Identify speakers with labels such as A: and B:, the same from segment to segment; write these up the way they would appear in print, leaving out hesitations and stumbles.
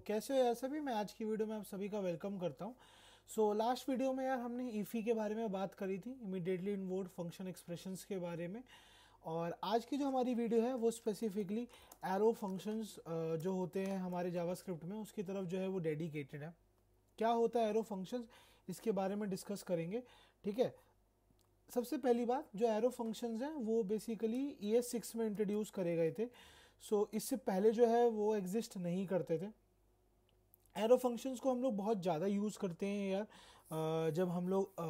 A: कैसे हो यार सभी। मैं आज की वीडियो में आप सभी का वेलकम करता हूँ। लास्ट वीडियो में यार हमने ईफी के बारे में बात करी थी, इमीडिएटली इन्वोक्ड फंक्शन एक्सप्रेशंस के बारे में। और आज की जो हमारी वीडियो है वो स्पेसिफिकली एरो फंक्शंस जो होते हैं हमारे जावास्क्रिप्ट में उसकी तरफ जो है वो डेडिकेटेड है। क्या होता है एरो फंक्शंस, इसके बारे में डिस्कस करेंगे। ठीक है, सबसे पहली बात, जो एरो फंक्शंस हैं वो बेसिकली ES6 में इंट्रोड्यूस करे गए थे। इससे पहले जो है वो एग्जिस्ट नहीं करते थे। एरो फंक्शंस को हम लोग बहुत ज़्यादा यूज़ करते हैं यार। जब हम लोग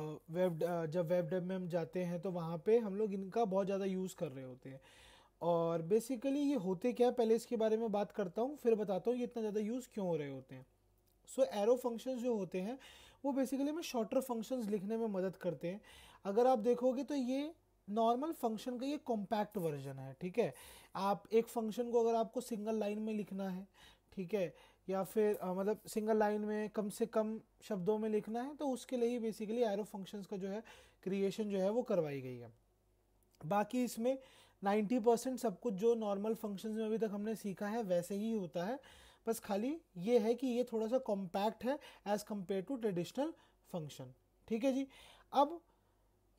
A: जब वेब डेव में हम जाते हैं तो वहाँ पे हम लोग इनका बहुत ज़्यादा यूज़ कर रहे होते हैं। और बेसिकली ये होते क्या है, पहले इसके बारे में बात करता हूँ, फिर बताता हूँ ये इतना ज़्यादा यूज़ क्यों हो रहे होते हैं। एरो फंक्शंस जो होते हैं वो बेसिकली हमें शॉर्टर फंक्शंस लिखने में मदद करते हैं। अगर आप देखोगे तो ये नॉर्मल फंक्शन का ये कॉम्पैक्ट वर्जन है। ठीक है, आप एक फंक्शन को अगर आपको सिंगल लाइन में लिखना है, ठीक है, या फिर मतलब सिंगल लाइन में कम से कम शब्दों में लिखना है, तो उसके लिए ही बेसिकली एरो फंक्शंस का जो है क्रिएशन जो है वो करवाई गई है। बाकी इसमें 90% सब कुछ जो नॉर्मल फंक्शंस में अभी तक हमने सीखा है वैसे ही होता है। बस खाली ये है कि ये थोड़ा सा कॉम्पैक्ट है as compare to traditional function. ठीक है जी। अब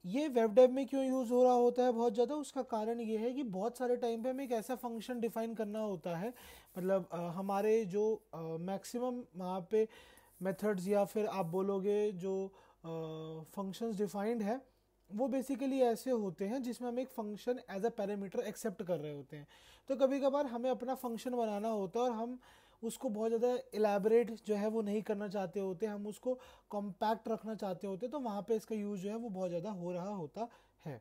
A: ये वेब डेव में क्यों यूज़ हो रहा होता है बहुत ज़्यादा, उसका कारण ये है कि बहुत सारे टाइम पे हमें एक ऐसा फंक्शन डिफाइन करना होता है, मतलब हमारे जो मैक्सिमम वहाँ पे मेथड्स या फिर आप बोलोगे जो फंक्शंस डिफाइंड है वो बेसिकली ऐसे होते हैं जिसमें हम एक function as a parameter accept कर रहे होते हैं। तो कभी कभार हमें अपना फंक्शन बनाना होता है और हम उसको बहुत ज़्यादा इलेबरेट जो है वो नहीं करना चाहते होते, हम उसको कॉम्पैक्ट रखना चाहते होते, तो वहाँ पे इसका यूज़ जो है वो बहुत ज़्यादा हो रहा होता है।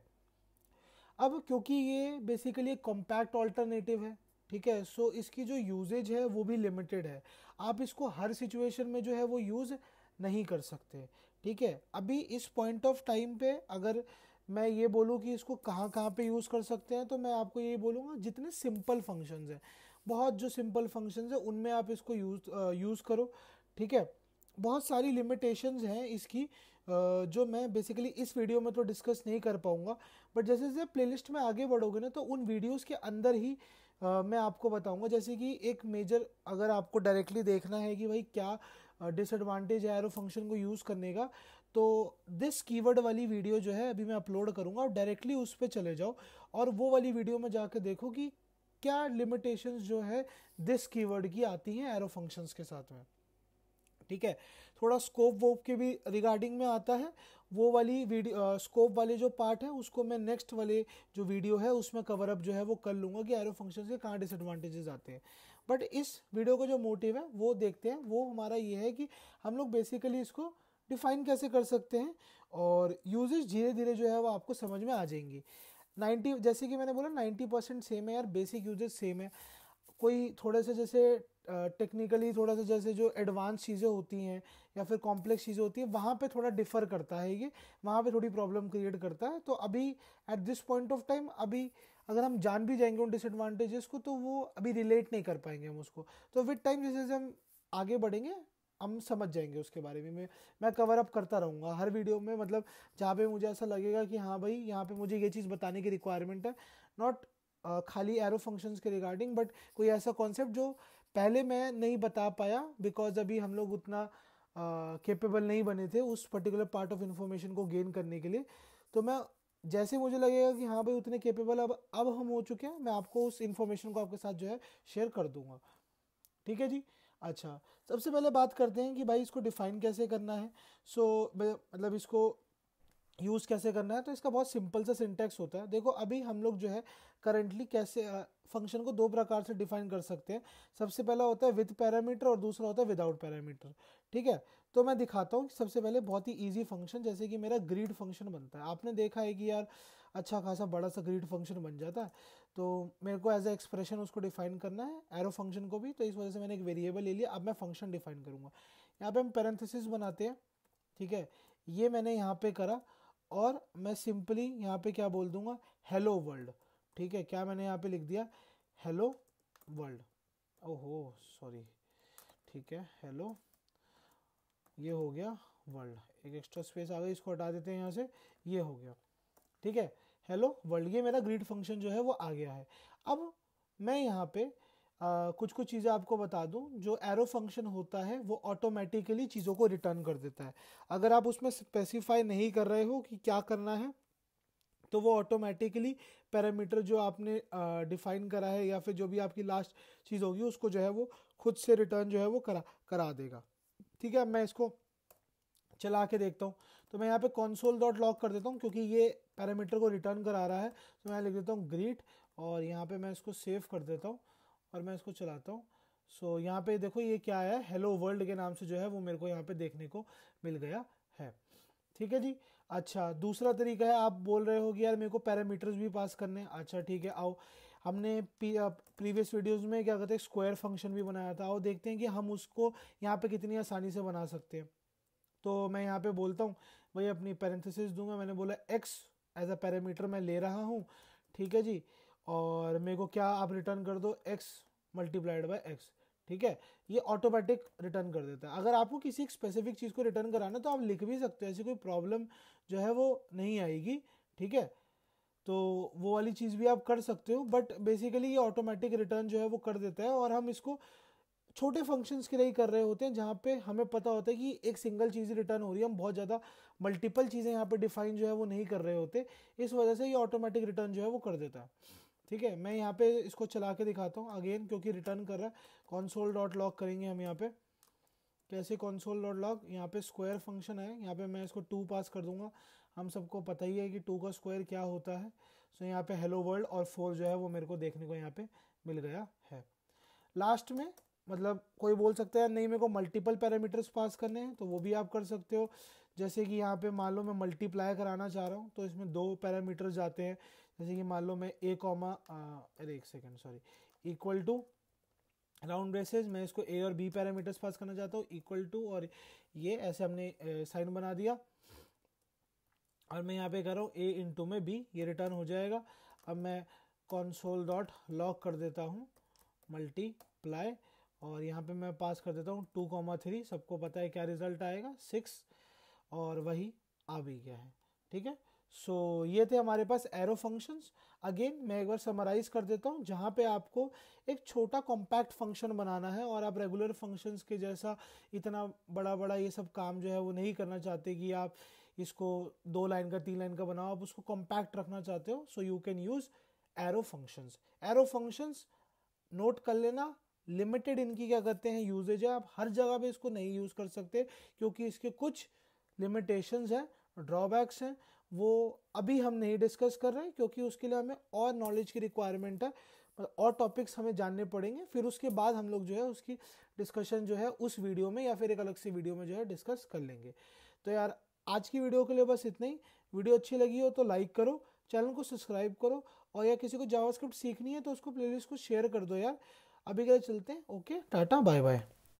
A: अब क्योंकि ये बेसिकली एक कॉम्पैक्ट ऑल्टरनेटिव है, ठीक है, इसकी जो यूजेज है वो भी लिमिटेड है। आप इसको हर सिचुएशन में जो है वो यूज़ नहीं कर सकते। ठीक है, अभी इस पॉइंट ऑफ टाइम पे अगर मैं ये बोलूँ कि इसको कहाँ कहाँ पे यूज़ कर सकते हैं, तो मैं आपको ये बोलूँगा जितने सिंपल फंक्शंस हैं, बहुत जो सिंपल फंक्शंस हैं उनमें आप इसको यूज़ करो। ठीक है, बहुत सारी लिमिटेशंस हैं इसकी, जो मैं बेसिकली इस वीडियो में तो डिस्कस नहीं कर पाऊंगा, बट जैसे जैसे प्लेलिस्ट में आगे बढ़ोगे ना तो उन वीडियोस के अंदर ही मैं आपको बताऊंगा। जैसे कि एक मेजर, अगर आपको डायरेक्टली देखना है कि भाई क्या डिसएडवांटेज है एरो फंक्शन को यूज़ करने का, तो दिस कीवर्ड वाली वीडियो जो है अभी मैं अपलोड करूंगा, और डायरेक्टली उस पर चले जाओ और वो वाली वीडियो में जाकर देखो कि क्या लिमिटेशंस जो है दिस कीवर्ड की आती हैं एरो फंक्शंस के साथ में। ठीक है, थोड़ा स्कोप वोप के भी रिगार्डिंग में आता है, वो वाली वीडियो स्कोप वाले जो पार्ट है उसको मैं नेक्स्ट वाले जो वीडियो है उसमें कवर अप जो है वो कर लूँगा कि एरो फंक्शन के कहाँ डिसएडवांटेजेस आते हैं। बट इस वीडियो का जो मोटिव है वो देखते हैं, वो हमारा ये है कि हम लोग बेसिकली इसको डिफाइन कैसे कर सकते हैं और यूजेज धीरे धीरे जो है वो आपको समझ में आ जाएंगी। 90, जैसे कि मैंने बोला 90% सेम है यार, बेसिक यूजेज सेम है। कोई थोड़े से जैसे टेक्निकली थोड़ा सा जैसे जो एडवांस चीज़ें होती हैं या फिर कॉम्प्लेक्स चीज़ें होती हैं वहाँ पे थोड़ा डिफ़र करता है, ये वहाँ पे थोड़ी प्रॉब्लम क्रिएट करता है। तो अभी at this point of time, अभी अगर हम जान भी जाएंगे उन डिसएडवांटेजेस को तो वो अभी रिलेट नहीं कर पाएंगे हम उसको। तो विद टाइम जैसे जैसे हम आगे बढ़ेंगे हम समझ जाएंगे उसके बारे में। मैं कवर अप करता रहूँगा हर वीडियो में, मतलब जहाँ पे मुझे ऐसा लगेगा कि हाँ भाई यहाँ पे मुझे ये चीज़ बताने की रिक्वायरमेंट है, नॉट खाली एरो फंक्शंस के रिगार्डिंग, बट कोई ऐसा कॉन्सेप्ट जो पहले मैं नहीं बता पाया बिकॉज अभी हम लोग उतना कैपेबल नहीं बने थे उस पर्टिकुलर पार्ट ऑफ इंफॉर्मेशन को गेन करने के लिए। तो मैं जैसे मुझे लगेगा कि हाँ भाई उतने कैपेबल अब हम हो चुके हैं, मैं आपको उस इंफॉर्मेशन को आपके साथ जो है शेयर कर दूंगा। ठीक है जी। अच्छा, सबसे पहले बात करते हैं कि भाई इसको डिफाइन कैसे करना है। मतलब इसको यूज़ कैसे करना है, तो इसका बहुत सिंपल सा सिंटैक्स होता है। देखो अभी हम लोग जो है करंटली कैसे फंक्शन को दो प्रकार से डिफाइन कर सकते हैं। सबसे पहला होता है विद पैरामीटर और दूसरा होता है विदाउट पैरामीटर। ठीक है, तो मैं दिखाता हूँ कि सबसे पहले बहुत ही इजी फंक्शन, जैसे कि मेरा ग्रीड फंक्शन बनता है। आपने देखा है कि यार अच्छा खासा बड़ा सा ग्रीड फंक्शन बन जाता है, तो मेरे को एज ए एक्सप्रेशन उसको डिफाइन करना है एरो फंक्शन को भी, तो इस वजह से मैंने एक वेरिएबल ले लिया। अब मैं फंक्शन डिफाइन करूँगा, यहाँ पे हम पैरेंथेसिस बनाते हैं। ठीक है, ये मैंने यहाँ पे करा और मैं सिंपली यहाँ पे क्या बोल दूंगा, हेलो वर्ल्ड। ठीक है, क्या मैंने यहाँ पे लिख दिया, हेलो वर्ल्ड। ओहो सॉरी, ठीक है, हेलो, ये हो गया वर्ल्ड, एक एक्स्ट्रा स्पेस आ गई, इसको हटा देते हैं यहाँ से, ये हो गया। ठीक है, हेलो वर्ल्ड, ये मेरा ग्रीड फंक्शन जो है वो आ गया है। अब मैं यहाँ पे कुछ कुछ चीज़ें आपको बता दूं। जो एरो फंक्शन होता है वो ऑटोमेटिकली चीज़ों को रिटर्न कर देता है। अगर आप उसमें स्पेसिफाई नहीं कर रहे हो कि क्या करना है, तो वो ऑटोमेटिकली पैरामीटर जो आपने डिफाइन करा है या फिर जो भी आपकी लास्ट चीज़ होगी उसको जो है वो खुद से रिटर्न जो है वो करा देगा। ठीक है, मैं इसको चला के देखता हूँ। तो मैं यहाँ पे console.log कर देता हूँ क्योंकि ये पैरामीटर को रिटर्न करा रहा है। तो मैं लिख देता हूँ ग्रीट और यहाँ पे मैं इसको सेव कर देता हूँ और मैं इसको चलाता हूँ। सो यहाँ पे देखो ये क्या है, हेलो वर्ल्ड के नाम से जो है वो मेरे को यहाँ पे देखने को मिल गया है। ठीक है जी। अच्छा, दूसरा तरीका है, आप बोल रहे हो कि यार मेरे को पैरामीटर्स भी पास करने हैं। अच्छा ठीक है, आओ हमने प्रीवियस वीडियोस में क्या कहते हैं स्क्वायर फंक्शन भी बनाया था। आओ देखते हैं कि हम उसको यहाँ पे कितनी आसानी से बना सकते हैं। तो मैं यहाँ पे बोलता हूँ भाई अपनी पैरेंथेसिस दूंगा, मैंने बोला x एज अ पैरामीटर मैं ले रहा हूँ। ठीक है जी, और मेरे को क्या आप रिटर्न कर दो x मल्टीप्लाइड बाय x। ठीक है, ये ऑटोमेटिक रिटर्न कर देता है। अगर आपको किसी एक स्पेसिफिक चीज़ को रिटर्न कराना तो आप लिख भी सकते हैं, ऐसी कोई प्रॉब्लम जो है वो नहीं आएगी। ठीक है, तो वो वाली चीज़ भी आप कर सकते हो, बट बेसिकली ये ऑटोमेटिक रिटर्न जो है वो कर देता है। और हम इसको छोटे फंक्शंस के लिए ही कर रहे होते हैं जहाँ पे हमें पता होता है कि एक सिंगल चीज़ रिटर्न हो रही है, हम बहुत ज़्यादा मल्टीपल चीज़ें यहाँ पे डिफाइन जो है वो नहीं कर रहे होते। इस वजह से ये ऑटोमेटिक रिटर्न जो है वो कर देता है। ठीक है, मैं यहाँ पे इसको चला के दिखाता हूँ अगेन, क्योंकि रिटर्न कर रहा है। console.log करेंगे हम यहाँ पे। कैसे console.log, यहाँ पे स्क्वायर फंक्शन है, यहाँ पे मैं इसको 2 पास कर दूंगा। हम सबको पता ही है कि 2 का स्क्वायर क्या होता है। सो यहाँ पे हेलो वर्ल्ड और 4 जो है वो मेरे को देखने को यहाँ पे मिल गया है। लास्ट में मतलब कोई बोल सकता है नहीं मेरे को मल्टीपल पैरामीटर्स पास करने हैं, तो वो भी आप कर सकते हो। जैसे कि यहाँ पे मान लो मैं मल्टीप्लाई कराना चाह रहा हूँ, तो इसमें 2 पैरामीटर्स जाते हैं। जैसे कि मान लो मैं एक second sorry, equal to round braces, मैं इसको ए और बी पैरामीटर्स पास करना चाहता हूँ, इक्वल टू, और ये ऐसे हमने साइन बना दिया। और मैं यहाँ पे कर रहा हूँ ए इंटू में बी, ये रिटर्न हो जाएगा। अब मैं console.log कर देता हूँ मल्टीप्लाई, और यहाँ पे मैं पास कर देता हूँ 2,3। सबको पता है क्या रिजल्ट आएगा, 6, और वही आ भी गया है। ठीक है, सो ये थे हमारे पास एरो फंक्शंस। अगेन मैं एक बार समराइज कर देता हूँ, जहाँ पे आपको एक छोटा कॉम्पैक्ट फंक्शन बनाना है और आप रेगुलर फंक्शंस के जैसा इतना बड़ा बड़ा ये सब काम जो है वो नहीं करना चाहते कि आप इसको 2 लाइन का 3 लाइन का बनाओ, आप उसको कॉम्पैक्ट रखना चाहते हो। So you can use arrow functions. Arrow functions note कर लेना, लिमिटेड इनकी क्या कहते हैं यूजेज है, आप हर जगह पे इसको नहीं यूज कर सकते क्योंकि इसके कुछ लिमिटेशंस हैं, ड्रॉबैक्स हैं। वो अभी हम नहीं डिस्कस कर रहे हैं क्योंकि उसके लिए हमें और नॉलेज की रिक्वायरमेंट है, और टॉपिक्स हमें जानने पड़ेंगे। फिर उसके बाद हम लोग जो है उसकी डिस्कशन जो है उस वीडियो में या फिर एक अलग सी वीडियो में जो है डिस्कस कर लेंगे। तो यार आज की वीडियो के लिए बस इतना ही। वीडियो अच्छी लगी हो तो लाइक करो, चैनल को सब्सक्राइब करो, और या किसी को जावास्क्रिप्ट सीखनी है तो उसको प्लेलिस्ट को शेयर कर दो यार। अभी के लिए चलते हैं, ओके टाटा बाय बाय।